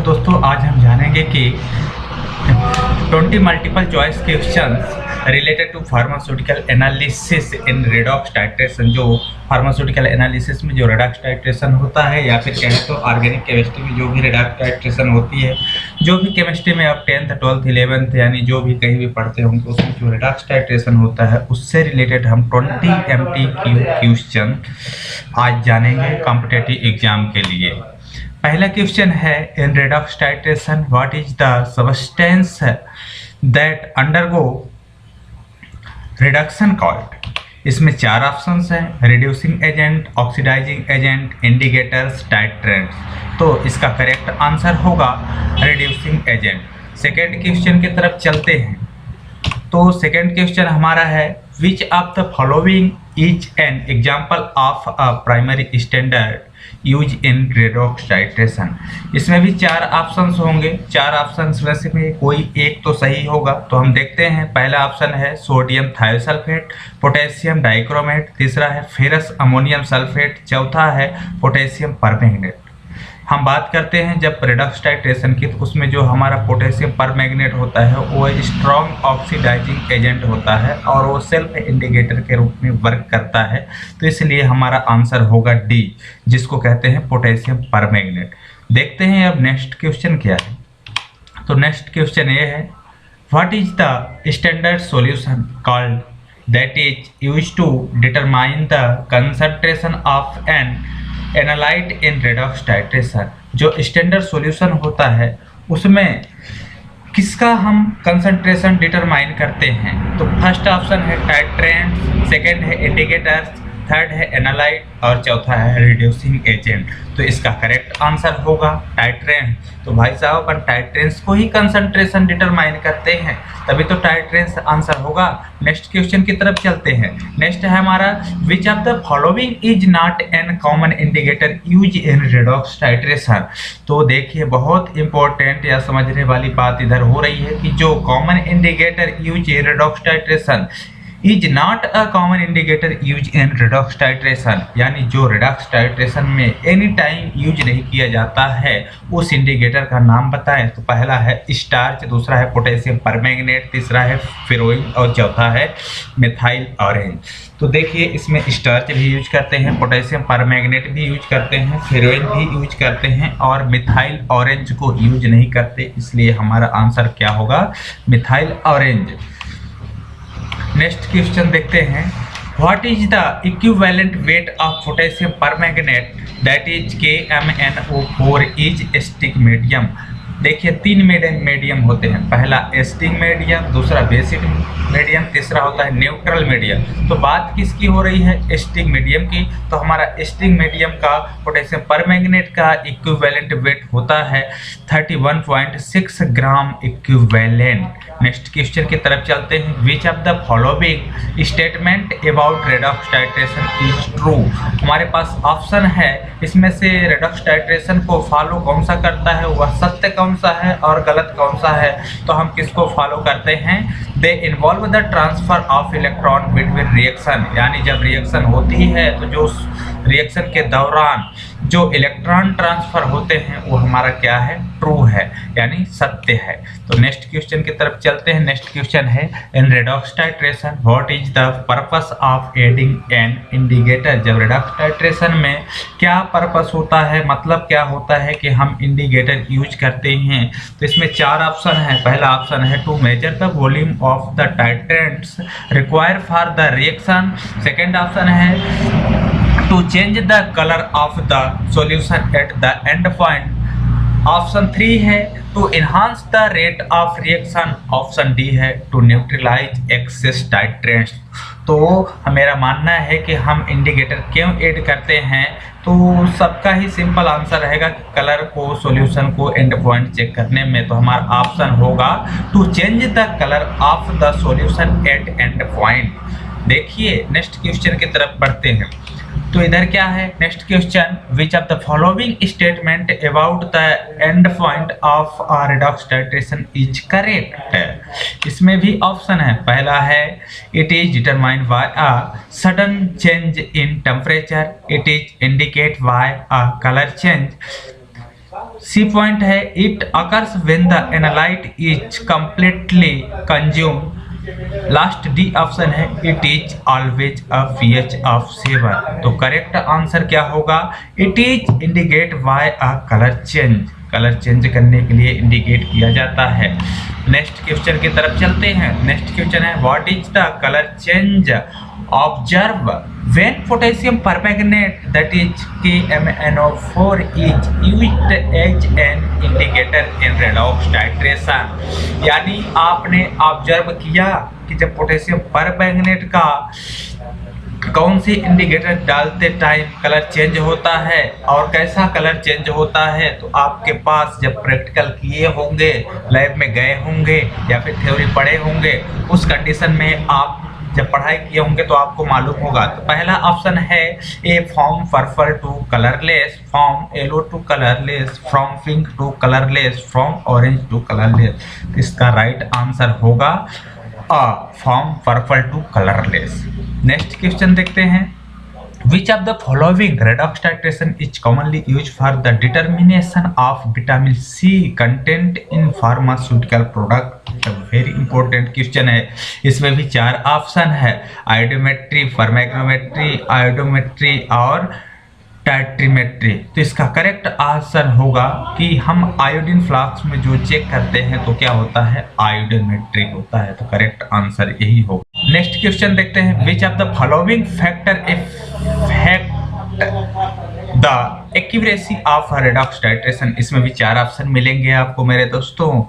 दोस्तों आज हम जानेंगे कि 20 multiple choice questions related to pharmaceutical analysis in redox titration. जो फार्मास्यूटिकल एनालिसिस में जो रेडॉक्स टाइट्रेशन होता है या फिर कहें तो ऑर्गेनिक केमिस्ट्री में जो भी रेडॉक्स टाइट्रेशन होती है, जो भी केमिस्ट्री में आप 10th 12th 11th यानी जो भी कहीं भी पढ़ते होंगे उसमें जो रेडॉक्स टाइट्रेशन होता है उससे रिलेटेड हम 20 MTQ क्वेश्चन आज जानेंगे कॉम्पिटिटिव एग्जाम के लिए। पहला क्वेश्चन है, in redox titration what is the substance that undergo reduction called. इसमें 4 ऑप्शंस हैं, reducing agent, oxidizing agent, indicators, titrants. तो इसका करेक्ट आंसर होगा रिड्यूसिंग एजेंट। सेकेंड क्वेश्चन की तरफ चलते हैं। तो सेकेंड क्वेश्चन हमारा है, which of the following is an example of a primary standard use in redox titration. इसमें भी 4 ऑप्शंस होंगे, 4 ऑप्शंस में से कोई एक तो सही होगा। तो हम देखते हैं, पहला ऑप्शन है सोडियम थायोसल्फेट, पोटेशियम डाइक्रोमेट, तीसरा है फेरस अमोनियम सल्फेट, चौथा है पोटेशियम परमैंगनेट। हम बात करते हैं जब रेडॉक्स टाइट्रेशन की, तो उसमें जो हमारा पोटेशियम परमैंगनेट होता है वो स्ट्रॉन्ग ऑक्सीडाइजिंग एजेंट होता है और वो सेल्फ इंडिकेटर के रूप में वर्क करता है। तो इसलिए हमारा आंसर होगा डी, जिसको कहते हैं पोटेशियम परमैंगनेट। देखते हैं अब नेक्स्ट क्वेश्चन क्या है। तो नेक्स्ट क्वेश्चन ये है, what is the standard solution called that is used to determine the concentration of an analyte in redox titration. जो स्टैंडर्ड सॉल्यूशन होता है उसमें किसका हम कंसंट्रेशन डिटरमाइन करते हैं। तो फर्स्ट ऑप्शन है टाइट्रेंट, सेकंड है इंडिकेटर्स, थर्ड है एनालाइट और चौथा है रिड्यूसिंग एजेंट। तो इसका करेक्ट आंसर होगा टाइट्रेंट। तो भाई साहब अपन टाइट्रेंट्स को ही कंसंट्रेशन डिटरमाइन करते हैं, तभी तो टाइट्रेंट्स आंसर होगा। नेक्स्ट क्वेश्चन की तरफ चलते हैं। नेक्स्ट है हमारा, विच of the following is not an common indicator use in redox titration. तो देखिए बहुत इंपॉर्टेंट या समझने वाली बात इधर हो रही है कि जो common indicator use in redox titration is not a common indicator use in redox titration, यानी जो रेडॉक्स टाइट्रेशन में एनी टाइम यूज नहीं किया जाता है उस इंडिकेटर का नाम बताएं। तो पहला है स्टार्च, दूसरा है पोटेशियम परमैंगनेट, तीसरा है फेरोइन और चौथा है मिथाइल ऑरेंज। तो देखिए इसमें स्टार्च भी यूज करते हैं, पोटेशियम परमैंगनेट भी यूज करते हैं, फेरोइन भी यूज करते हैं और मिथाइल ऑरेंज को यूज नहीं करते, इसलिए हमारा आंसर क्या होगा, मिथाइल ऑरेंज। नेक्स्ट क्वेश्चन देखते हैं, what is the equivalent weight of potassium permanganate that is KMnO4 is acetic medium. देखिए 3 मीडियम होते हैं, पहला एसिटिक मीडियम, दूसरा बेसिक मीडियम, तीसरा होता है न्यूट्रल मीडियम। तो बात किसकी हो रही है, एसिटिक मीडियम की। तो हमारा एसिटिक मीडियम का पोटेशियम परमैंगनेट का इक्विवेलेंट वेट होता है 31.6 ग्राम इक्विवेलेंट। नेक्स्ट क्वेश्चन की तरफ चलते हैं, विच of the following statement about redox titration is true. हमारे पास ऑप्शन है, इसमें से रेडॉक्स टाइट्रेशन को फॉलो कौन सा करता है, वह सत्य कौन सा है और गलत कौन सा है। तो हम किसको फॉलो करते हैं, they involve the transfer of electron between reaction, यानी जब रिएक्शन होती है तो जो रिएक्शन के दौरान जो इलेक्ट्रॉन ट्रांसफर होते हैं वो हमारा क्या है, ट्रू है यानी सत्य है। तो नेक्स्ट क्वेश्चन की तरफ चलते हैं। नेक्स्ट क्वेश्चन है, in redox titration what is the purpose of adding an indicator. जब रेडॉक्स टाइट्रेशन में क्या पर्पस होता है, मतलब क्या होता है कि हम इंडिकेटर यूज करते हैं। तो इसमें 4 ऑप्शन है, पहला ऑप्शन है to measure the volume of the titrants required for the reaction, second option है to change the color of the solution at the end point, option 3 है to enhance the rate of reaction, option D है to neutralize excess titrants. तो मेरा मानना है कि हम indicator क्यों ऐड करते हैं, तो सबका ही सिंपल आंसर रहेगा कि कलर को, सॉल्यूशन को एंड पॉइंट चेक करने में। तो हमारा ऑप्शन होगा to change the colour of the solution at end point. देखिए नेक्स्ट क्वेश्चन की तरफ बढ़ते हैं। तो इधर क्या है, next question, which of the following statement about the end point of redox titration is correct. इसमें भी ऑप्शन है, पहला है it is determined by a sudden change in temperature, it is indicate by a colour change, C point है it occurs when the analyte is completely consume. Last D option है it is always a pH of 7। तो correct answer क्या होगा? It is indicate by a colour change. Colour change करने के लिए indicate किया जाता है। नेक्स्ट क्वेश्चन की तरफ चलते हैं। नेक्स्ट क्वेश्चन है what is the colour change observe when potassium permanganate that is KMnO4 is used as an indicator in redox titration. यानी आपने ऑब्जर्व किया कि जब पोटेशियम परमैंगनेट का कौन सी इंडिकेटर डालते टाइम कलर चेंज होता है और कैसा कलर चेंज होता है। तो आपके पास जब प्रैक्टिकल किए होंगे, लैब में गए होंगे या फिर थ्योरी पढ़े होंगे, उस कंडीशन में आप जब पढ़ाई किए होंगे तो आपको मालूम होगा। तो पहला ऑप्शन है A from purple to colourless, from yellow to colourless, from pink to colourless, from orange to colourless. इसका राइट आंसर होगा from purple to colourless. Next question देखते हैं। Which of the following redox titration is commonly used for the determination of vitamin C content in pharmaceutical product? Very important question है। इसमें भी 4 option है, iodometry, फॉर्मैग्नोमेट्री, iodometry और टाइट्रीमेट्री। तो इसका correct answer होगा कि हम आयोडीन फ्लास्क में जो चेक करते हैं तो क्या होता है? आयोडोमेट्री होता है। तो करेक्ट आंसर यही होगा। नेक्स्ट क्वेश्चन देखते हैं। विच of the following factor effect the accuracy of redox titration? इसमें भी 4 ऑप्शन मिलेंगे आपको मेरे दोस्तों,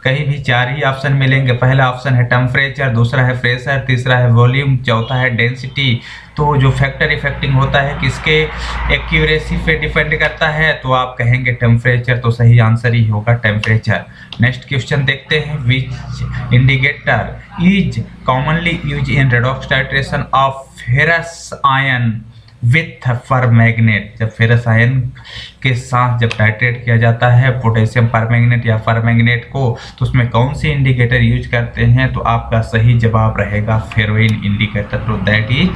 कहीं भी 4 ही ऑप्शन मिलेंगे। पहला ऑप्शन है टेम्परेचर, दूसरा है प्रेशर, तीसरा है वॉल्यूम, चौथा है डेंसिटी। तो जो फैक्टर इफेक्टिंग होता है किसके एक्यूरेसी पे डिपेंड करता है? तो आप कहेंगे टेम्परेचर। तो सही आंसर ही होगा टेम्परेचर। नेक्स्ट क्वेश्चन देखते हैं। Which indicator is commonly use in redox titration of ferrous ion with permanganate? जब फेरस आयन के साथ जब टाइट्रेट किया जाता है पोटेशियम परमैंगनेट या परमैंगनेट को, तो उसमें कौन सी इंडिकेटर यूज करते हैं? तो आपका सही जवाब रहेगा फेरोइन इंडिकेटर। तो that is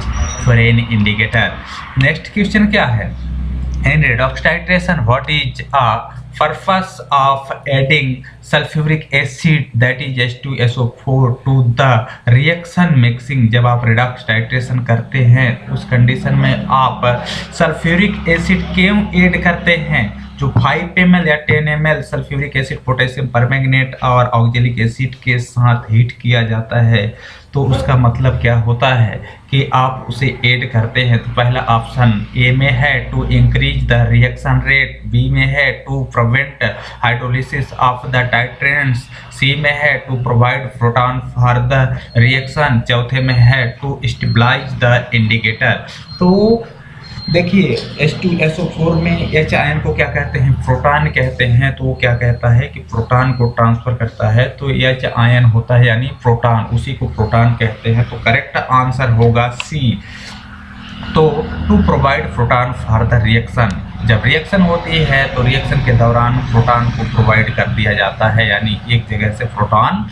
ferroin indicator. Next question क्या है? In redox titration what is a purpose of adding sulfuric acid that is H2SO4 to the reaction mixing? जब आप redox titration करते हैं उस कंडीशन में आप सल्फ्यूरिक एसिड क्यों ऐड करते हैं? जो 5 ml या 10 ml sulphuric acid potassium permanganate और ऑक्जेलिक एसिड के साथ हीट किया जाता है, तो उसका मतलब क्या होता है कि आप उसे ऐड करते हैं। तो पहला ऑप्शन ए में है to increase the reaction rate, B में है to prevent hydrolysis of the titrants, C में है to provide proton for the reaction, चौथे में है टू स्टेबलाइज द इंडिकेटर। तो देखिए H2SO4 में H आयन को क्या कहते हैं? प्रोटॉन कहते हैं। तो वो क्या कहता है कि प्रोटॉन को ट्रांसफर करता है, तो H आयन होता है यानी प्रोटॉन, उसी को प्रोटॉन कहते हैं। तो करेक्ट आंसर होगा सी। तो to provide proton for the reaction, जब रिएक्शन होती है तो रिएक्शन के दौरान प्रोटॉन को प्रोवाइड कर दिया जाता है, यानी एक जगह से प्रोटॉन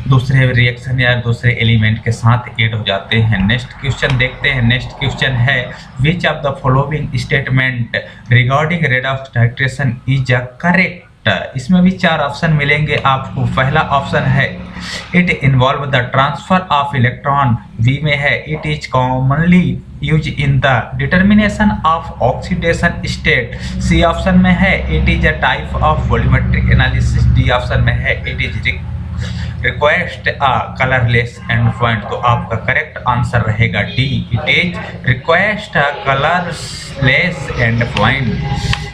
दूसरे रिएक्शन या दूसरे एलिमेंट के साथ ऐड हो जाते हैं। नेक्स्ट क्वेश्चन देखते हैं। नेक्स्ट क्वेश्चन है which of the following statement regarding redox titration is a correct? इसमें भी 4 ऑप्शन मिलेंगे आपको। पहला ऑप्शन है it involve the transfer of electron, B में है it is commonly use in the determination of oxidation state, C option में है it is a type of volumetric analysis, D option में है it is request a colourless end point. तो आपका correct answer रहेगा D, it is request a colourless end point.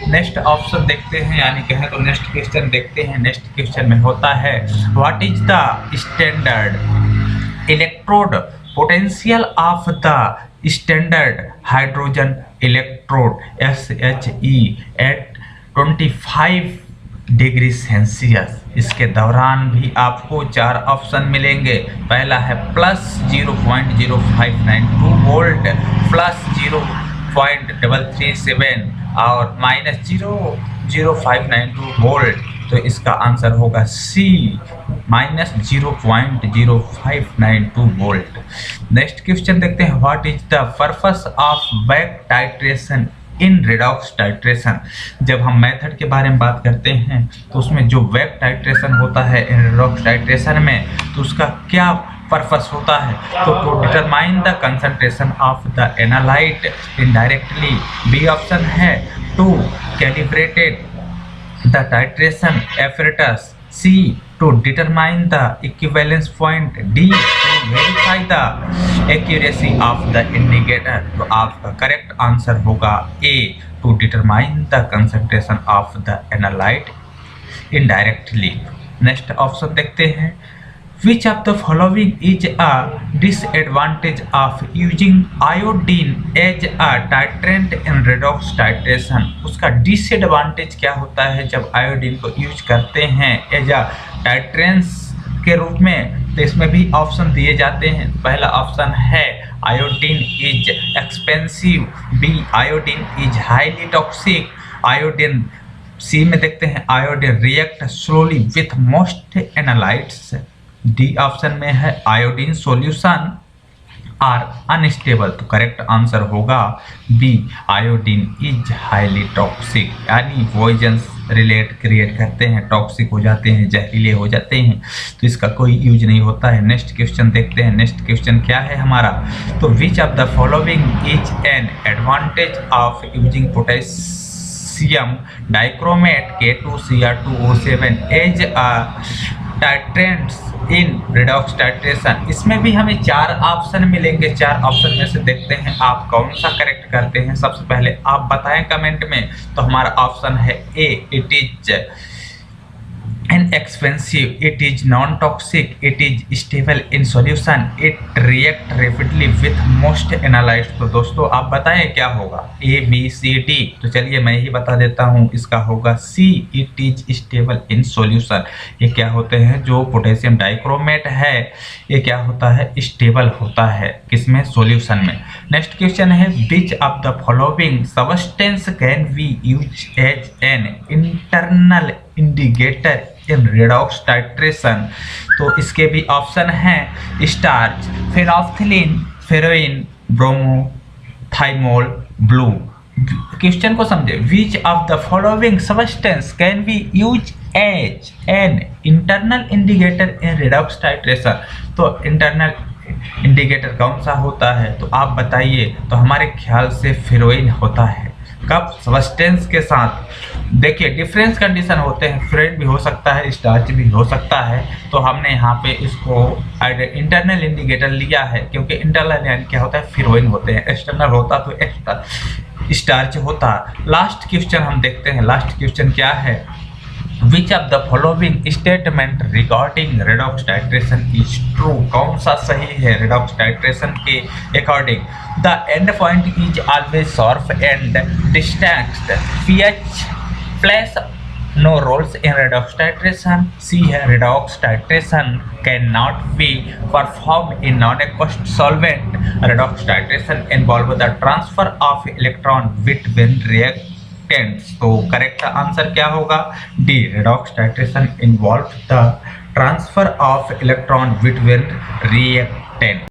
Next option देखते हैं, यानी कहें तो नेक्स्ट क्वेश्चन देखते हैं। नेक्स्ट क्वेश्चन में होता है what is the standard electrode potential of the standard hydrogen electrode SHE at 25 degree Celsius? इसके दौरान भी आपको 4 ऑप्शन मिलेंगे। पहला है +0.0592 वोल्ट, +0.337 और -0.0592 वोल्ट। तो इसका आंसर होगा सी, -0.0592 वोल्ट। नेक्स्ट क्वेश्चन देखते हैं what is the purpose of back titration in redox titration. जब हम मेथड के बारे में बात करते हैं तो उसमें जो वेब टाइट्रेशन होता है इन redox टाइट्रेशन में, तो उसका क्या पर्पस होता है, तो to determine the concentration of the analyte indirectly. B option है to calibrated the titration apparatus। C to determine the equivalence point। D to verify the accuracy of the indicator। तो आपका करेक्ट आंसर होगा A to determine the concentration of the analyte indirectly। Next option देखते हैं, Which of the following is a disadvantage of using iodine as a titrant in redox titration। उसका disadvantage क्या होता है जब आयोडीन को use करते हैं एज अ टाइट्रेंस के रूप में। तो इसमें भी ऑप्शन दिए जाते हैं। पहला ऑप्शन है iodine is expensive. B iodine is highly toxic. Iodine C में देखते हैं iodine react slowly with most analytes. D option में है आयोडीन सॉल्यूशन आर अनस्टेबल। तो करेक्ट आंसर होगा B iodine is highly toxic, यानी पॉइजन्स रिलेट क्रिएट करते हैं, टॉक्सिक हो जाते हैं, जहरीले हो जाते हैं, तो इसका कोई यूज नहीं होता है। नेक्स्ट क्वेश्चन देखते हैं। नेक्स्ट क्वेश्चन क्या है हमारा, तो which of the following is an advantage of using potassium dichromate K2Cr2O7 as a titrants in redox titration. इसमें भी हमें 4 ऑप्शन मिलेंगे। 4 ऑप्शन में से देखते हैं आप कौन सा करेक्ट करते हैं। सबसे पहले आप बताएं कमेंट में। तो हमारा ऑप्शन है A, it is inexpensive, it is non-toxic, it is stable in solution, it react rapidly with most analytes। तो दोस्तों आप बताएं क्या होगा, A B C D। तो चलिए मैं ही बता देता हूँ, इसका होगा C, it is stable in solution। ये क्या होते हैं, जो पोटेशियम डाइक्रोमेट है ये क्या होता है, स्टेबल होता है किसमें, सॉल्यूशन में। नेक्स्ट क्वेश्चन है, which of the following substance can we use as an internal indicator in redox titration. तो इसके भी ऑप्शन हैं starch, phenolphthalein, ferroin, bromo, thymol, blue. Question को समझे, which of the following substance can be use as an internal indicator in redox titration. तो internal indicator कौन सा होता है, तो आप बताइए। तो हमारे ख्याल से फेरोइन होता है। कब, सब्सटेंस के साथ। देखिए डिफरेंस कंडीशन होते हैं, फ्रेंड भी हो सकता है, स्टार्च भी हो सकता है। तो हमने यहाँ पे इसको इंटरनल इंडिकेटर लिया है, क्योंकि इंटरनल यानी क्या होता है, फेरोइन होते हैं। एक्सटर्नल होता तो स्टार्च होता। लास्ट क्वेश्चन हम देखते हैं। लास्ट क्वेश्चन क्या है, Which of the following statement regarding redox titration is true। कौन सा सही है redox titration के according। The end point is always sharp and distinct। pH plays no roles in redox titration। C है redox titration cannot be performed in non-aqueous solvent। redox titration involves the transfer of electron between reactants। तो correct answer क्या होगा, D, redox titration involves the transfer of electron between reactants।